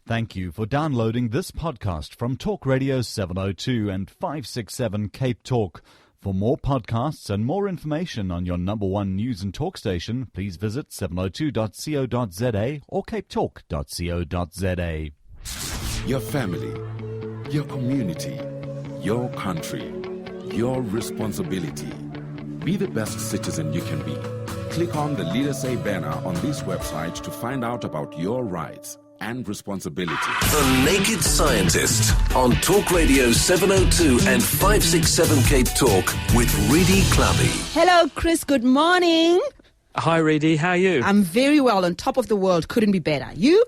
Thank you for downloading this podcast from Talk Radio 702 and 567 Cape Talk. For more podcasts and more information on your number one news and talk station, please visit 702.co.za or capetalk.co.za. Your family, your community, your country, your responsibility. Be the best citizen you can be. Click on the Leaders Say banner on this website to find out about your rights and responsibility. The Naked Scientist on Talk Radio 702 and 567 Cape Talk with Reedy Clubby. Hello, Chris. Good morning. Hi, Reedy. How are you? I'm very well, on top of the world. Couldn't be better. You?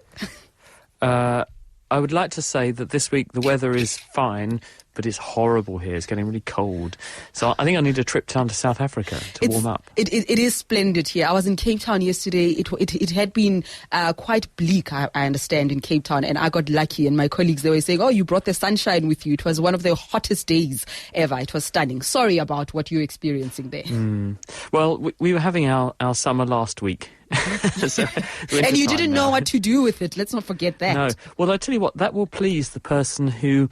I would like to say that this week the weather is fine, but it's horrible here. It's getting really cold. So I think I need a trip down to South Africa to warm up. It is splendid here. I was in Cape Town yesterday. It had been quite bleak, I understand, in Cape Town, and I got lucky. And my colleagues, they were saying, oh, you brought the sunshine with you. It was one of the hottest days ever. It was stunning. Sorry about what you're experiencing there. Well, we were having our summer last week. And you didn't know what to do with it. Let's not forget that. No. Well, I tell you what, that will please the person who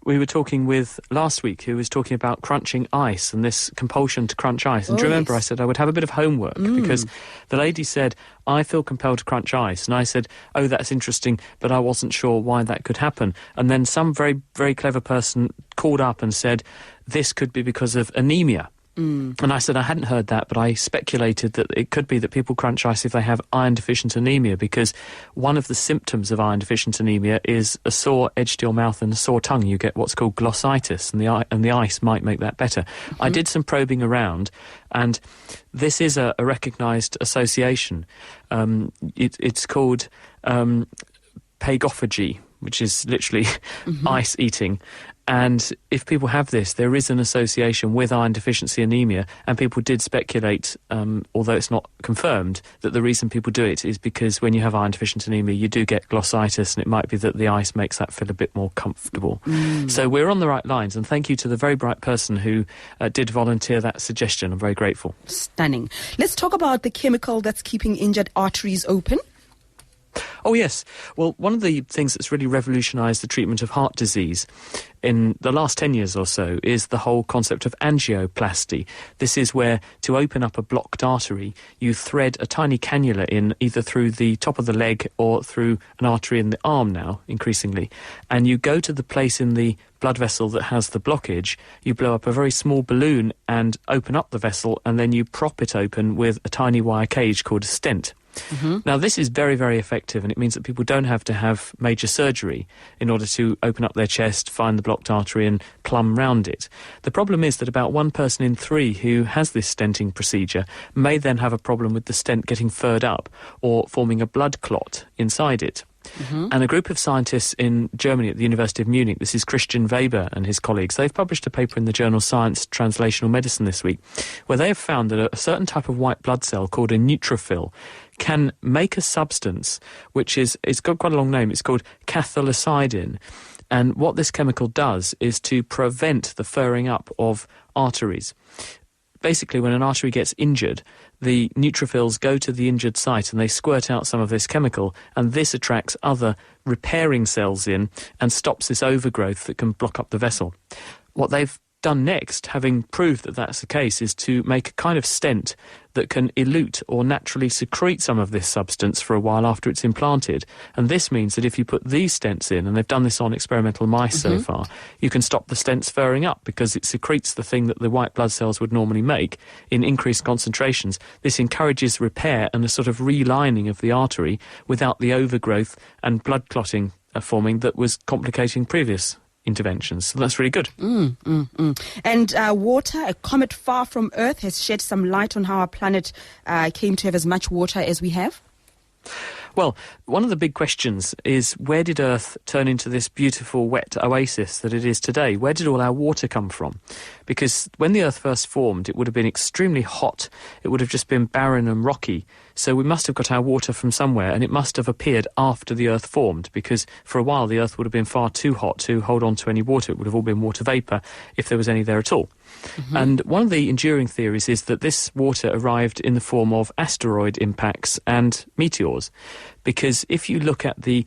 we were talking with last week, who was talking about crunching ice and this compulsion to crunch ice. And do you remember, yes. I said I would have a bit of homework because the lady said, I feel compelled to crunch ice. And I said, oh, that's interesting, but I wasn't sure why that could happen. And then some very, very clever person called up and said, this could be because of anemia. And I said I hadn't heard that, but I speculated that it could be that people crunch ice if they have iron-deficient anemia, because one of the symptoms of iron-deficient anemia is a sore edge to your mouth and a sore tongue. You get what's called glossitis, and the ice might make that better. I did some probing around, and this is a recognised association. It's called pagophagy, which is literally ice eating. And if people have this, there is an association with iron deficiency anemia, and people did speculate, although it's not confirmed, that the reason people do it is because when you have iron deficient anemia, you do get glossitis, and it might be that the ice makes that feel a bit more comfortable. So we're on the right lines, and thank you to the very bright person who did volunteer that suggestion. I'm very grateful. Stunning. Let's talk about the chemical that's keeping injured arteries open. Oh, yes. Well, one of the things that's really revolutionised the treatment of heart disease in the last 10 years or so is the whole concept of angioplasty. This is where, to open up a blocked artery, you thread a tiny cannula in either through the top of the leg or through an artery in the arm now, increasingly, and you go to the place in the blood vessel that has the blockage, you blow up a very small balloon and open up the vessel, and then you prop it open with a tiny wire cage called a stent. Now, this is very, very effective, and it means that people don't have to have major surgery in order to open up their chest, find the blocked artery and plumb round it. The problem is that about 1 person in 3 who has this stenting procedure may then have a problem with the stent getting furred up or forming a blood clot inside it. And a group of scientists in Germany at the University of Munich, this is Christian Weber and his colleagues, they've published a paper in the journal Science Translational Medicine this week, where they have found that a certain type of white blood cell called a neutrophil can make a substance which it's got quite a long name, it's called cathelicidin. And what this chemical does is to prevent the furring up of arteries. Basically, when an artery gets injured, the neutrophils go to the injured site and they squirt out some of this chemical, and this attracts other repairing cells in and stops this overgrowth that can block up the vessel. What they've done next, having proved that that's the case, is to make a kind of stent that can elute or naturally secrete some of this substance for a while after it's implanted. And this means that if you put these stents in, and they've done this on experimental mice so far, you can stop the stents furring up because it secretes the thing that the white blood cells would normally make in increased concentrations. This encourages repair and a sort of relining of the artery without the overgrowth and blood clotting forming that was complicating previous interventions. So that's really good. And water, a comet far from Earth, has shed some light on how our planet came to have as much water as we have. Well, one of the big questions is, where did Earth turn into this beautiful wet oasis that it is today? Where did all our water come from? Because when the Earth first formed, it would have been extremely hot. It would have just been barren and rocky. So we must have got our water from somewhere, and it must have appeared after the Earth formed, because for a while the Earth would have been far too hot to hold on to any water. It would have all been water vapour, if there was any there at all. And one of the enduring theories is that this water arrived in the form of asteroid impacts and meteors, because if you look at the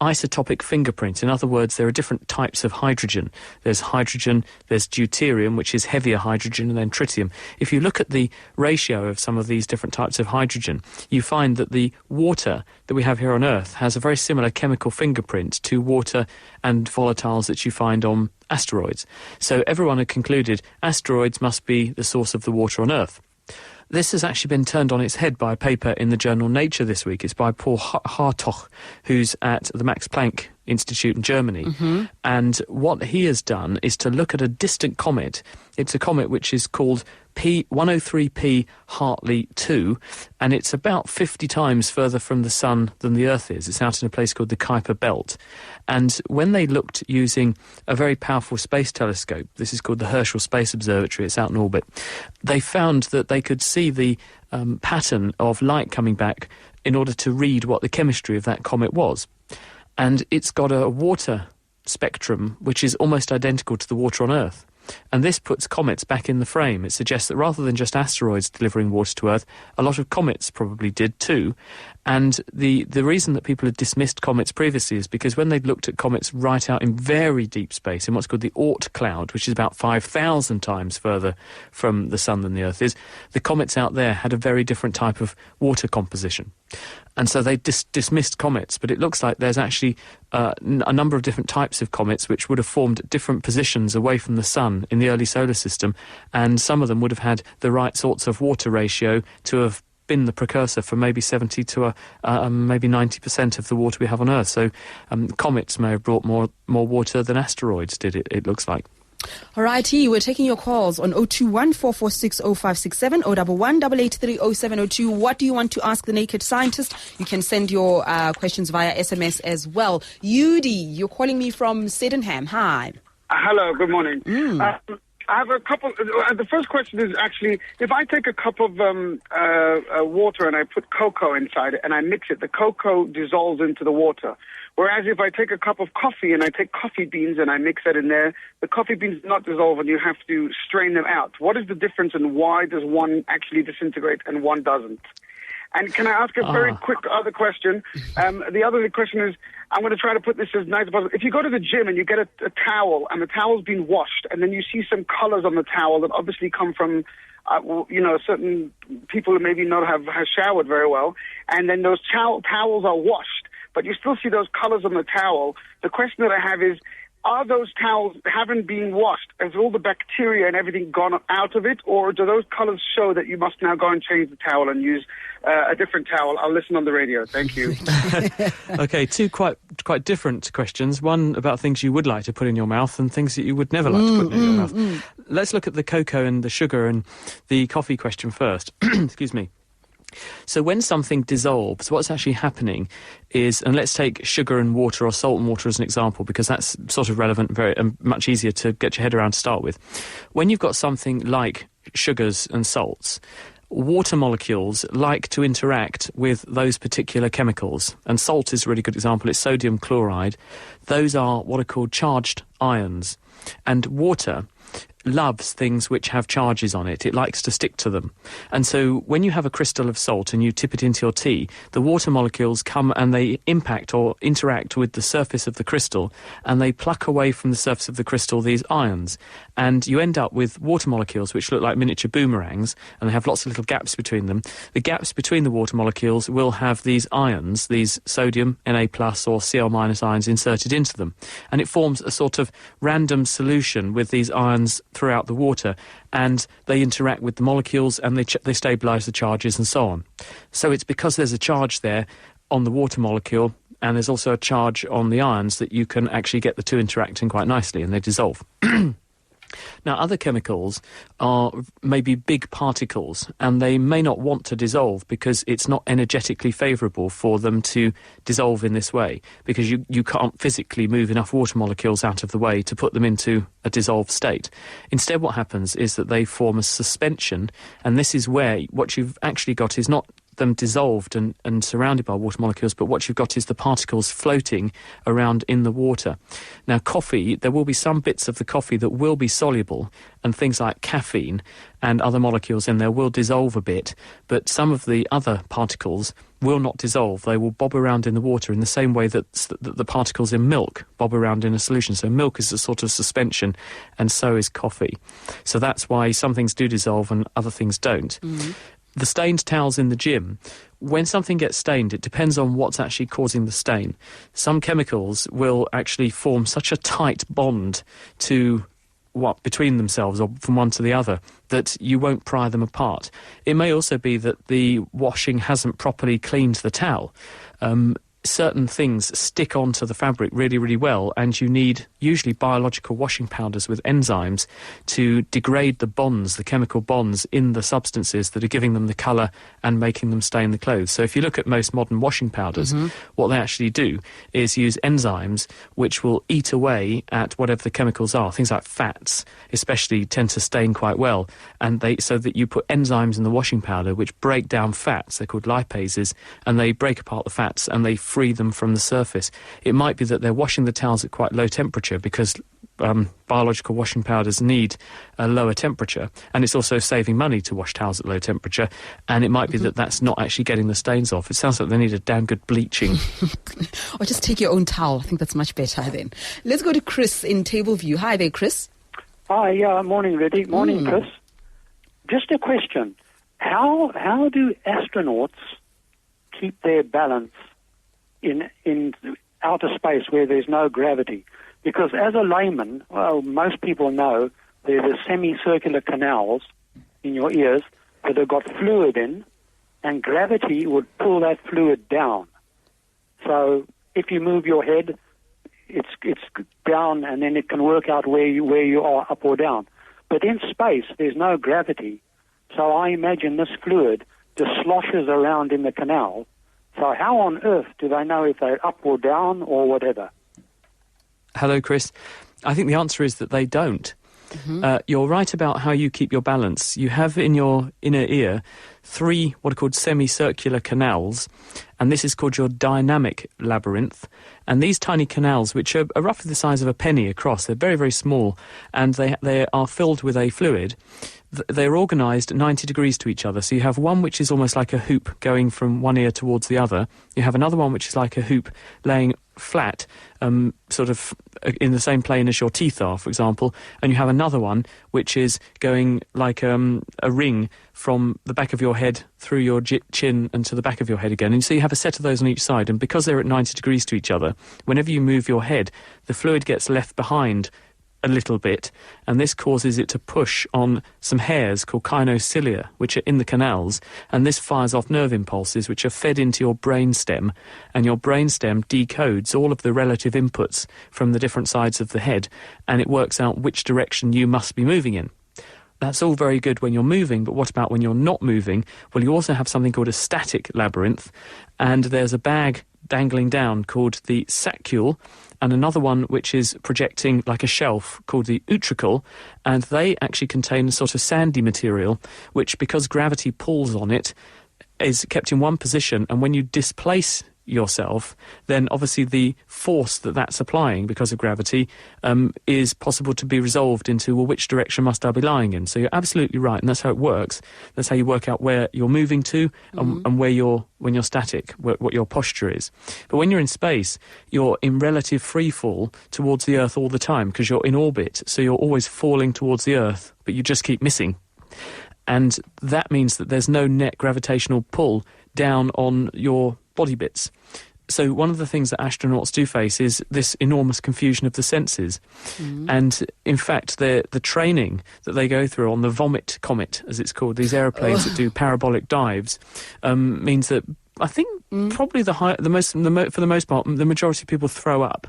isotopic fingerprint. In other words, there are different types of hydrogen. There's hydrogen, there's deuterium, which is heavier hydrogen, and then tritium. If you look at the ratio of some of these different types of hydrogen, you find that the water that we have here on Earth has a very similar chemical fingerprint to water and volatiles that you find on asteroids. So everyone had concluded asteroids must be the source of the water on Earth. This has actually been turned on its head by a paper in the journal Nature this week. It's by Paul Hartog, who's at the Max Planck Institute in Germany. And what he has done is to look at a distant comet. It's a comet which is called P103P Hartley 2, and it's about 50 times further from the Sun than the Earth is. It's out in a place called the Kuiper Belt. And when they looked using a very powerful space telescope, this is called the Herschel Space Observatory, it's out in orbit, they found that they could see the pattern of light coming back in order to read what the chemistry of that comet was. And it's got a water spectrum which is almost identical to the water on Earth. And this puts comets back in the frame. It suggests that rather than just asteroids delivering water to Earth, a lot of comets probably did too. And the reason that people had dismissed comets previously is because when they'd looked at comets right out in very deep space, in what's called the Oort cloud, which is about 5,000 times further from the Sun than the Earth is, the comets out there had a very different type of water composition. And so they dismissed comets, but it looks like there's actually a number of different types of comets which would have formed at different positions away from the Sun in the early solar system, and some of them would have had the right sorts of water ratio to have been the precursor for maybe 70 to maybe 90% of the water we have on Earth. So comets may have brought more water than asteroids did, it looks like. All righty, we're taking your calls on 021-446-0567, 011-883-0702. What do you want to ask the Naked Scientist? You can send your questions via SMS as well. Yudi, you're calling me from Sydenham. Hi. Hello, good morning. I have a couple. The first question is actually, if I take a cup of water and I put cocoa inside it and I mix it, the cocoa dissolves into the water. Whereas if I take a cup of coffee and I take coffee beans and I mix that in there, the coffee beans do not dissolve and you have to strain them out. What is the difference and why does one actually disintegrate and one doesn't? And can I ask a very quick other question? The other question is, I'm going to try to put this as nice as possible. If you go to the gym and you get a towel and the towel's been washed and then you see some colors on the towel that obviously come from certain people who maybe not have showered very well, and then those towels are washed, but you still see those colors on the towel. The question that I have is, are those towels haven't been washed? Has all the bacteria and everything gone out of it? Or do those colors show that you must now go and change the towel and use a different towel? I'll listen on the radio. Thank you. Okay, two quite different questions. One about things you would like to put in your mouth and things that you would never like to put in your mouth. Let's look at the cocoa and the sugar and the coffee question first. Excuse me. So when something dissolves, what's actually happening is, and let's take sugar and water or salt and water as an example, because that's sort of relevant, very much easier to get your head around to start with. When you've got something like sugars and salts, water molecules like to interact with those particular chemicals. And salt is a really good example. It's sodium chloride. Those are what are called charged ions. And water loves things which have charges on it. It likes to stick to them. And so when you have a crystal of salt and you tip it into your tea, the water molecules come and they impact or interact with the surface of the crystal, and they pluck away from the surface of the crystal these ions. And you end up with water molecules which look like miniature boomerangs, and they have lots of little gaps between them. The gaps between the water molecules will have these ions, these sodium, Na+, or Cl- ions inserted into them. And it forms a sort of random solution with these ions throughout the water, and they interact with the molecules and they stabilise the charges and so on. So it's because there's a charge there on the water molecule and there's also a charge on the ions that you can actually get the two interacting quite nicely and they dissolve. Now, other chemicals are maybe big particles, and they may not want to dissolve because it's not energetically favourable for them to dissolve in this way, because you can't physically move enough water molecules out of the way to put them into a dissolved state. Instead, what happens is that they form a suspension, and this is where what you've actually got is not them dissolved and surrounded by water molecules, but what you've got is the particles floating around in the water. Now, coffee, there will be some bits of the coffee that will be soluble, and things like caffeine and other molecules in there will dissolve a bit, but some of the other particles will not dissolve. They will bob around in the water in the same way that the particles in milk bob around in a solution. So milk is a sort of suspension, and so is coffee. So that's why some things do dissolve and other things don't. The stained towels in the gym, when something gets stained, it depends on what's actually causing the stain. Some chemicals will actually form such a tight bond to between themselves or from one to the other that you won't pry them apart. It may also be that the washing hasn't properly cleaned the towel. Certain things stick onto the fabric really, really well, and you need usually biological washing powders with enzymes to degrade the bonds, the chemical bonds in the substances that are giving them the colour and making them stain the clothes. So if you look at most modern washing powders, what they actually do is use enzymes which will eat away at whatever the chemicals are. Things like fats especially tend to stain quite well, and so that you put enzymes in the washing powder which break down fats. They're called lipases, and they break apart the fats and they free them from the surface. It might be that they're washing the towels at quite low temperature because biological washing powders need a lower temperature, and it's also saving money to wash towels at low temperature, and it might be that that's not actually getting the stains off. It sounds like they need a damn good bleaching. Or just take your own towel. I think that's much better then. Let's go to Chris in Tableview. Hi there, Chris. Hi, morning, Reddy. Morning, Chris. Just a question. How do astronauts keep their balance in outer space where there's no gravity? Because as a layman, well, most people know there's a semicircular canals in your ears that have got fluid in, and gravity would pull that fluid down. So if you move your head, it's down, and then it can work out where you are, up or down. But in space, there's no gravity, so I imagine this fluid just sloshes around in the canal. So how on earth do they know if they're up or down or whatever? Hello, Chris. I think the answer is that they don't. You're right about how you keep your balance. You have in your inner ear 3 what are called semicircular canals, and this is called your dynamic labyrinth. And these tiny canals, which are roughly the size of a penny across, they're very, very small, and they are filled with a fluid. They're organised 90 degrees to each other. So you have one which is almost like a hoop going from one ear towards the other. You have another one which is like a hoop laying flat, sort of in the same plane as your teeth are, for example. And you have another one which is going like a ring from the back of your head through your chin and to the back of your head again. And so you have a set of those on each side. And because they're at 90 degrees to each other, whenever you move your head, the fluid gets left behind a little bit, and this causes it to push on some hairs called kinocilia, which are in the canals, and this fires off nerve impulses which are fed into your brainstem, and your brainstem decodes all of the relative inputs from the different sides of the head, and it works out which direction you must be moving in. That's all very good when you're moving, but what about when you're not moving? Well, you also have something called a static labyrinth, and there's a bag dangling down called the saccule, and another one which is projecting like a shelf called the utricle, and they actually contain a sort of sandy material which, because gravity pulls on it, is kept in one position, and when you displace yourself, then obviously the force that's applying because of gravity is possible to be resolved into, well, which direction must I be lying in? So you're absolutely right, and that's how it works. That's how you work out where you're moving to and where when you're static, what your posture is. But when you're in space, you're in relative free fall towards the Earth all the time because you're in orbit, so you're always falling towards the Earth, but you just keep missing. And that means that there's no net gravitational pull down on your body bits. So one of the things that astronauts do face is this enormous confusion of the senses. And in fact, the training that they go through on the Vomit Comet, as it's called, these aeroplanes that do parabolic dives, means that I think probably for the most part, the majority of people throw up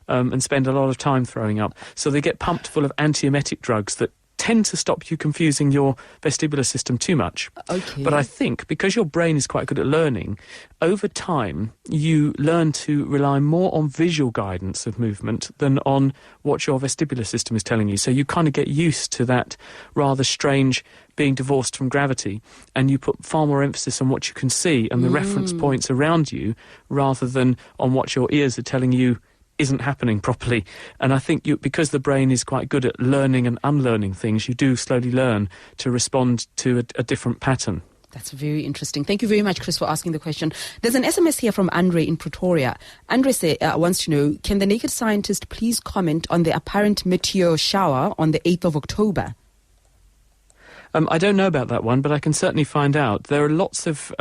and spend a lot of time throwing up. So they get pumped full of antiemetic drugs that tend to stop you confusing your vestibular system too much. Okay. But I think because your brain is quite good at learning, over time you learn to rely more on visual guidance of movement than on what your vestibular system is telling you. So you kind of get used to that rather strange being divorced from gravity, and you put far more emphasis on what you can see and the reference points around you rather than on what your ears are telling you isn't happening properly. And I think because the brain is quite good at learning and unlearning things, you do slowly learn to respond to a different pattern. That's very interesting. Thank you very much, Chris, for asking the question. There's an SMS here from Andre in Pretoria. Andre wants to know, can the Naked Scientist please comment on the apparent meteor shower on the 8th of October? I don't know about that one, but I can certainly find out. There are lots of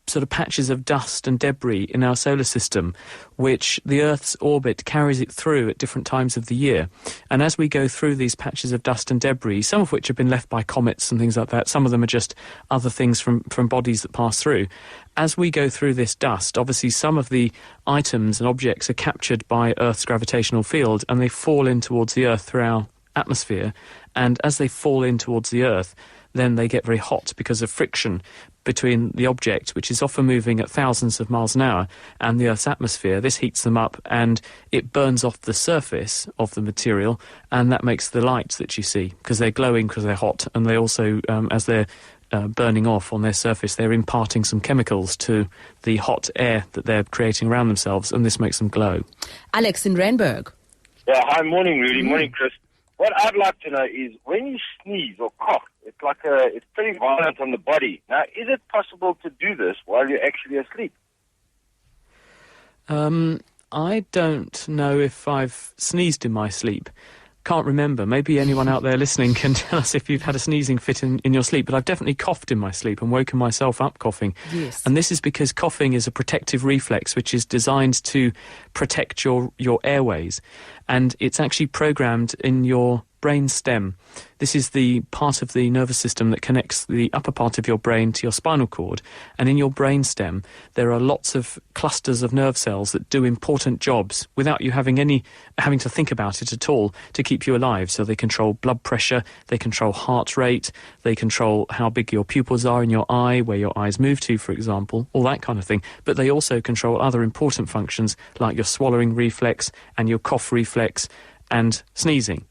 sort of patches of dust and debris in our solar system, which the Earth's orbit carries it through at different times of the year. And as we go through these patches of dust and debris, some of which have been left by comets and things like that, some of them are just other things from bodies that pass through. As we go through this dust, obviously some of the items and objects are captured by Earth's gravitational field and they fall in towards the Earth through our atmosphere. And as they fall in towards the Earth, then they get very hot because of friction between the object, which is often moving at thousands of miles an hour, and the Earth's atmosphere. This heats them up and it burns off the surface of the material, and that makes the light that you see, because they're glowing because they're hot, and they also, as they're burning off on their surface, they're imparting some chemicals to the hot air that they're creating around themselves, and this makes them glow. Alex in Randburg. Yeah, hi, morning, Rudy. Morning, Chris. What I'd like to know is when you sneeze or cough, it's pretty violent on the body. Now, is it possible to do this while you're actually asleep? I don't know if I've sneezed in my sleep. Can't remember. Maybe anyone out there listening can tell us if you've had a sneezing fit in your sleep. But I've definitely coughed in my sleep and woken myself up coughing. Yes. And this is because coughing is a protective reflex which is designed to protect your airways. And it's actually programmed in your brain stem. This is the part of the nervous system that connects the upper part of your brain to your spinal cord. And in your brain stem, there are lots of clusters of nerve cells that do important jobs without you having to think about it at all to keep you alive. So they control blood pressure, they control heart rate, they control how big your pupils are in your eye, where your eyes move to, for example, all that kind of thing. But they also control other important functions like your swallowing reflex and your cough reflex and sneezing.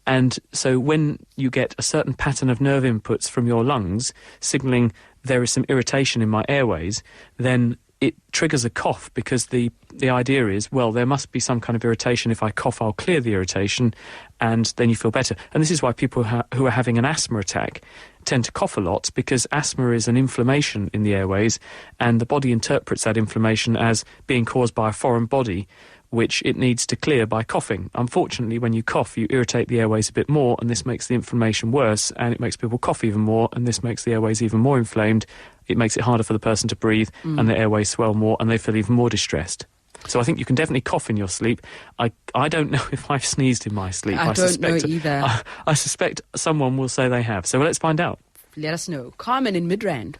And so when you get a certain pattern of nerve inputs from your lungs signalling there is some irritation in my airways, then it triggers a cough, because the idea is, well, there must be some kind of irritation. If I cough, I'll clear the irritation, and then you feel better. And this is why people who are having an asthma attack tend to cough a lot, because asthma is an inflammation in the airways, and the body interprets that inflammation as being caused by a foreign body, which it needs to clear by coughing. Unfortunately, when you cough, you irritate the airways a bit more, and this makes the inflammation worse, and it makes people cough even more, and this makes the airways even more inflamed. It makes it harder for the person to breathe, and the airways swell more, and they feel even more distressed. So I think you can definitely cough in your sleep. I don't know if I've sneezed in my sleep. I don't know either. I suspect someone will say they have. So let's find out. Let us know. Carmen in Midrand.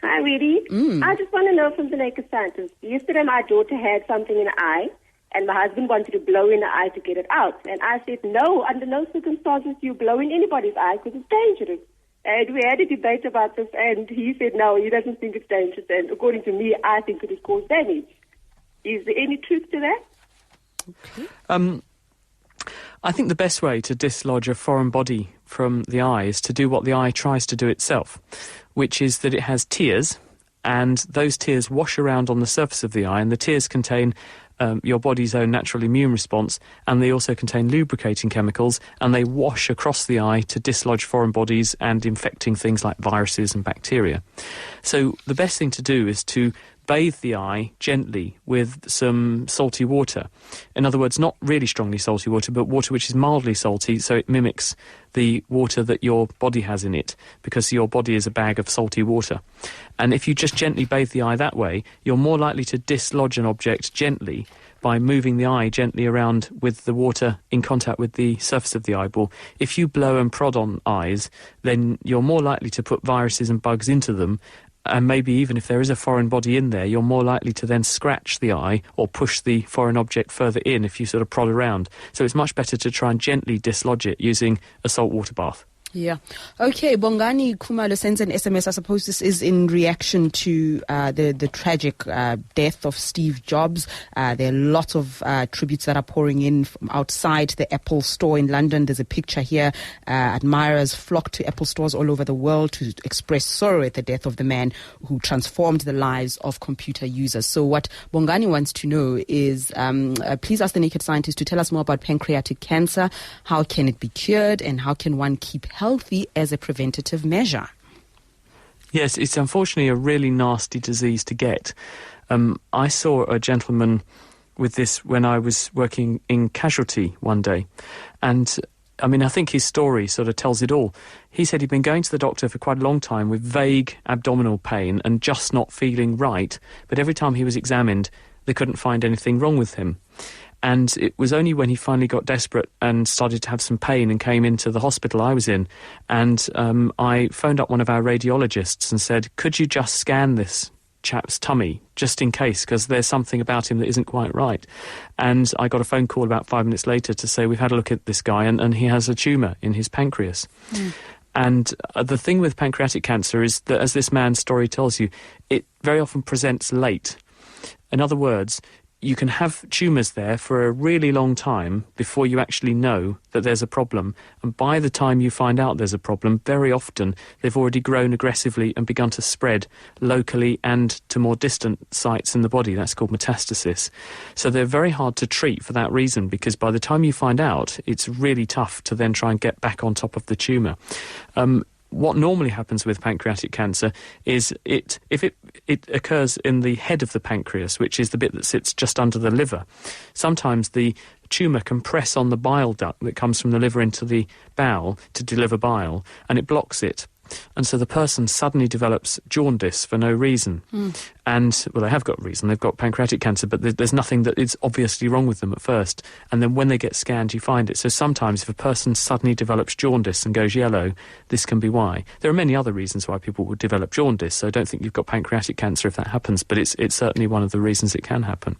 Hi, Rudy. I just want to know from the Naked Scientist. Yesterday, my daughter had something in her eye, and my husband wanted to blow in the eye to get it out. And I said, no, under no circumstances you blow in anybody's eye because it's dangerous. And we had a debate about this, and he said, no, he doesn't think it's dangerous. And according to me, I think it would cause damage. Is there any truth to that? Okay. I think the best way to dislodge a foreign body from the eye is to do what the eye tries to do itself, which is that it has tears, and those tears wash around on the surface of the eye, and the tears contain your body's own natural immune response, and they also contain lubricating chemicals, and they wash across the eye to dislodge foreign bodies and infecting things like viruses and bacteria. So the best thing to do is to bathe the eye gently with some salty water. In other words, not really strongly salty water, but water which is mildly salty, so it mimics the water that your body has in it, because your body is a bag of salty water. And if you just gently bathe the eye that way, you're more likely to dislodge an object gently by moving the eye gently around with the water in contact with the surface of the eyeball. If you blow and prod on eyes, then you're more likely to put viruses and bugs into them, And maybe even if there is a foreign body in there, you're more likely to then scratch the eye or push the foreign object further in if you sort of prod around. So it's much better to try and gently dislodge it using a saltwater bath. Yeah. Okay, Bongani Khumalo sends an SMS. I suppose this is in reaction to the tragic death of Steve Jobs. There are lots of tributes that are pouring in from outside the Apple store in London. There's a picture here. Admirers flock to Apple stores all over the world to express sorrow at the death of the man who transformed the lives of computer users. So what Bongani wants to know is, please ask the Naked Scientist to tell us more about pancreatic cancer. How can it be cured, and how can one keep healthy as a preventative measure? Yes, it's unfortunately a really nasty disease to get. I saw a gentleman with this when I was working in casualty one day. And I mean, I think his story sort of tells it all. He said he'd been going to the doctor for quite a long time with vague abdominal pain and just not feeling right. But every time he was examined, they couldn't find anything wrong with him. And it was only when he finally got desperate and started to have some pain and came into the hospital I was in, and I phoned up one of our radiologists and said, could you just scan this chap's tummy, just in case, because there's something about him that isn't quite right. And I got a phone call about 5 minutes later to say, we've had a look at this guy, and he has a tumour in his pancreas. And the thing with pancreatic cancer is that, as this man's story tells you, it very often presents late. In other words, you can have tumours there for a really long time before you actually know that there's a problem. And by the time you find out there's a problem, very often they've already grown aggressively and begun to spread locally and to more distant sites in the body. That's called metastasis. So they're very hard to treat for that reason, because by the time you find out, it's really tough to then try and get back on top of the tumour. What normally happens with pancreatic cancer is if it occurs in the head of the pancreas, which is the bit that sits just under the liver, sometimes the tumour can press on the bile duct that comes from the liver into the bowel to deliver bile, and it blocks it. And so the person suddenly develops jaundice for no reason. And, well, they have got a reason. They've got pancreatic cancer, but there's nothing that is obviously wrong with them at first. And then when they get scanned, you find it. So sometimes if a person suddenly develops jaundice and goes yellow, this can be why. There are many other reasons why people would develop jaundice, so don't think you've got pancreatic cancer if that happens, but it's certainly one of the reasons it can happen.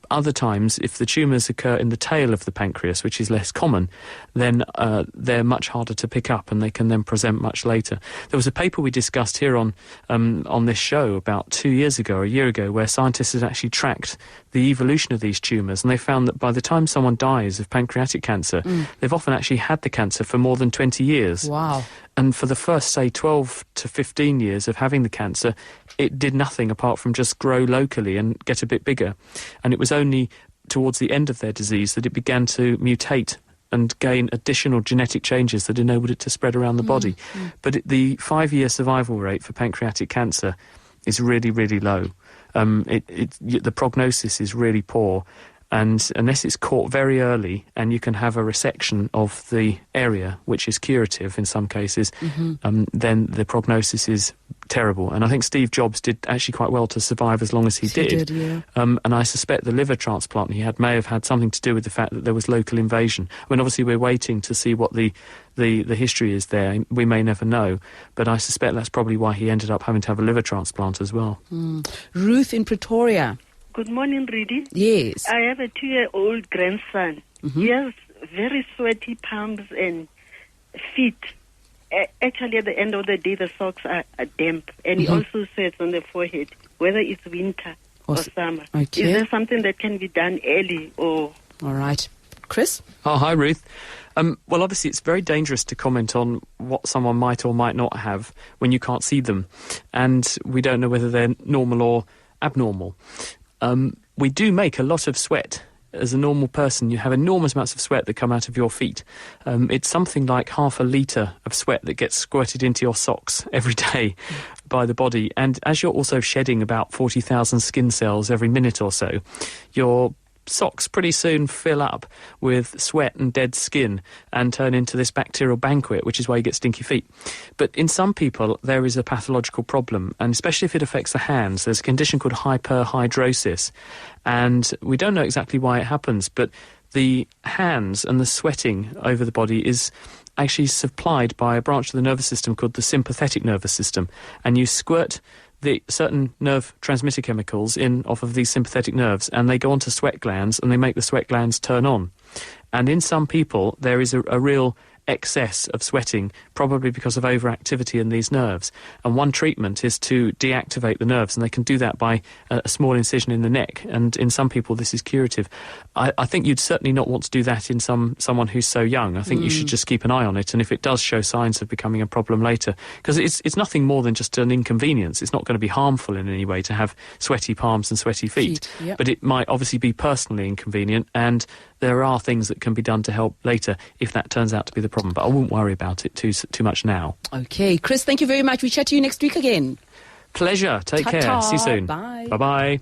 Other times, if the tumours occur in the tail of the pancreas, which is less common, then they're much harder to pick up, and they can then present much later. There was a paper we discussed here on this show about 2 years ago, or a year ago, where scientists had actually tracked the evolution of these tumours, and they found that by the time someone dies of pancreatic cancer, they've often actually had the cancer for more than 20 years. Wow. And for the first, say, 12 to 15 years of having the cancer, it did nothing apart from just grow locally and get a bit bigger. And it was only towards the end of their disease that it began to mutate and gain additional genetic changes that enabled it to spread around the body. But the 5-year survival rate for pancreatic cancer is really, really low. The prognosis is really poor. And unless it's caught very early and you can have a resection of the area, which is curative in some cases, then the prognosis is terrible. And I think Steve Jobs did actually quite well to survive as long as he did. Yeah. And I suspect the liver transplant he had may have had something to do with the fact that there was local invasion. I mean, obviously we're waiting to see what the history is there. We may never know, but I suspect that's probably why he ended up having to have a liver transplant as well. Ruth in Pretoria. Good morning, Reedy. Yes. I have a 2-year-old grandson. He has very sweaty palms and feet. Actually, at the end of the day, the socks are damp, and he also sweats on the forehead, whether it's winter or summer. Okay. Is there something that can be done early? Or all right. Chris? Oh, hi, Ruth. Well, obviously, it's very dangerous to comment on what someone might or might not have when you can't see them, and we don't know whether they're normal or abnormal. We do make a lot of sweat. As a normal person, you have enormous amounts of sweat that come out of your feet. It's something like 0.5 litre of sweat that gets squirted into your socks every day by the body. And as you're also shedding about 40,000 skin cells every minute or so, your socks pretty soon fill up with sweat and dead skin and turn into this bacterial banquet, which is why you get stinky feet. But in some people, there is a pathological problem, and especially if it affects the hands, there's a condition called hyperhidrosis. And we don't know exactly why it happens, but the hands and the sweating over the body is actually supplied by a branch of the nervous system called the sympathetic nervous system, and you squirt the certain nerve transmitter chemicals in off of these sympathetic nerves, and they go onto sweat glands, and they make the sweat glands turn on. And in some people, there is a real excess of sweating, probably because of overactivity in these nerves. And one treatment is to deactivate the nerves, and they can do that by a small incision in the neck. And in some people, this is curative. I think you'd certainly not want to do that in someone who's so young. I think you should just keep an eye on it, and if it does show signs of becoming a problem later, because it's nothing more than just an inconvenience. It's not going to be harmful in any way to have sweaty palms and sweaty feet. Yep. But it might obviously be personally inconvenient, and there are things that can be done to help later if that turns out to be the problem. But I wouldn't worry about it too much now. Okay, Chris, thank you very much. We chat to you next week again. Pleasure. Take care. See you soon. Bye. Bye-bye.